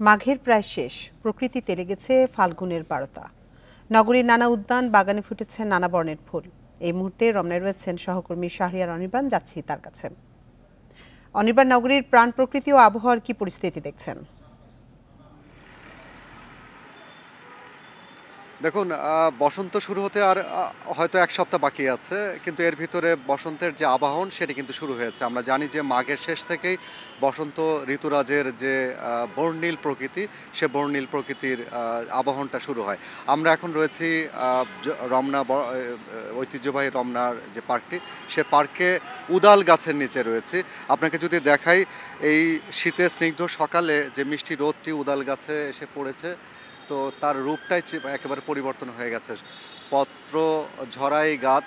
মাঘের প্রায় শেষ, প্রকৃতিতে লেগেছে ফাল্গুনের বারতা। নগরীর নানা উদ্যান বাগানে ফুটেছে নানা বর্ণের ফুল। এই মুহূর্তে রমনায় রয়েছেন সহকর্মী শাহরিয়ার অনির্বাণ, যাচ্ছি তার কাছে। অনির্বাণ, নগরীর প্রাণ প্রকৃতি ও আবহাওয়ার কি পরিস্থিতি দেখছেন? দেখুন, বসন্ত শুরু হতে আর হয়তো ১ সপ্তাহ বাকি আছে। কিন্তু এর ভিতরে বসন্তের যে আবাহন সেটি কিন্তু শুরু হয়েছে। আমরা জানি যে মাঘের শেষ থেকেই বসন্ত ঋতুরাজের যে বর্ণিল প্রকৃতি, সে বর্ণিল প্রকৃতির আবাহনটা শুরু হয়। আমরা এখন রয়েছি রমনা ঐতিহ্যবাহী রমনার যে পার্কটি, সে পার্কে উদাল গাছের নিচে রয়েছি। আপনাকে যদি দেখাই, এই শীতের স্নিগ্ধ সকালে যে মিষ্টি রোদটি উদাল গাছে এসে পড়েছে, তো তার রূপটাই একেবারে পরিবর্তন হয়ে গেছে। পত্র ঝরাই গাছ,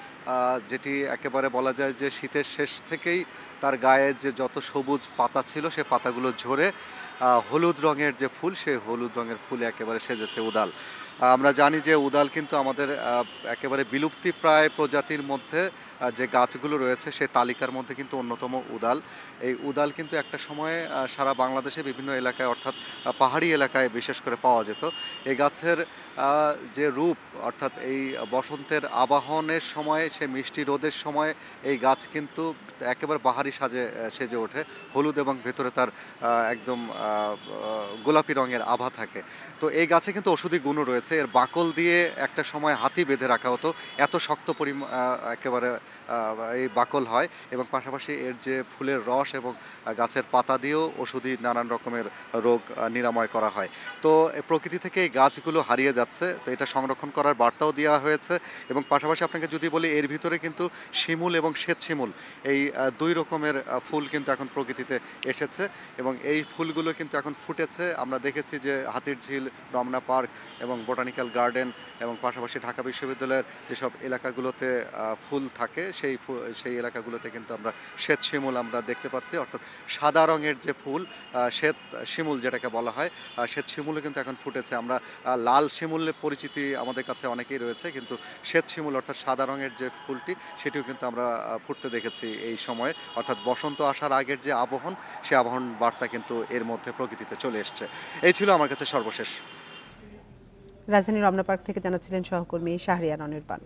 যেটি একেবারে বলা যায় যে শীতের শেষ থেকেই তার গায়ে যে যত সবুজ পাতা ছিল সে পাতাগুলো ঝরে হলুদ রঙের যে ফুল, সেই হলুদ রঙের ফুলে একেবারে সেজেছে উদাল। আমরা জানি যে উদাল কিন্তু আমাদের একেবারে বিলুপ্তি প্রায় প্রজাতির মধ্যে যে গাছগুলো রয়েছে সে তালিকার মধ্যে কিন্তু অন্যতম উদাল। এই উদাল কিন্তু একটা সময়ে সারা বাংলাদেশে বিভিন্ন এলাকায়, অর্থাৎ পাহাড়ি এলাকায় বিশেষ করে পাওয়া যেত। এই গাছের যে রূপ, অর্থাৎ এই বসন্তের আবাহনের সময়, সে মিষ্টি রোদের সময় এই গাছ কিন্তু একেবারে বাহারি সেজে ওঠে। হলুদ এবং ভেতরে তার একদম গোলাপি রঙের আভা থাকে। তো এই গাছে কিন্তু ঔষধি গুণও রয়েছে। এর বাকল দিয়ে একটা সময় হাতি বেঁধে রাখা হতো, এত শক্ত একেবারে এই বাকল হয়। এবং পাশাপাশি এর যে ফুলের রস এবং গাছের পাতা দিয়েও ওষুধি নানান রকমের রোগ নিরাময় করা হয়। তো প্রকৃতি থেকে এই গাছগুলো হারিয়ে যাচ্ছে, তো এটা সংরক্ষণ করার বার্তাও দেওয়া হয়েছে। এবং পাশাপাশি আপনাকে যদি বলি, এর ভিতরে কিন্তু শিমুল এবং শ্বেত শিমুল, এই ২ রকমের ফুল কিন্তু এখন প্রকৃতিতে এসেছে এবং এই ফুলগুলো কিন্তু এখন ফুটেছে। আমরা দেখেছি যে হাতিরঝিল, রমনা পার্ক এবং বোটানিক্যাল গার্ডেন এবং পাশাপাশি ঢাকা বিশ্ববিদ্যালয়ের যেসব এলাকাগুলোতে ফুল থাকে, সেই এলাকাগুলোতে কিন্তু আমরা শ্বেত শিমুল আমরা দেখতে পাচ্ছি। অর্থাৎ সাদা রঙের যে ফুল, শ্বেত শিমুল যেটাকে বলা হয়, শ্বেত শিমুলও কিন্তু এখন ফুটেছে। আমরা লাল শিমুলের পরিচিতি আমাদের কাছে অনেকেই রয়েছে, কিন্তু শ্বেত শিমুল অর্থাৎ সাদা রঙের যে ফুলটি, সেটিও কিন্তু আমরা ফুটতে দেখেছি এই সময়ে। অর্থাৎ বসন্ত আসার আগের যে আবহন, সে আবহন বার্তা কিন্তু এর মধ্যে প্রকৃতিতে চলে এসছে। এই ছিল আমার কাছে সর্বশেষ। রাজধানীর রমনা পার্ক থেকে জানাচ্ছিলেন সহকর্মী শাহরিয়ার অনির্বাণ।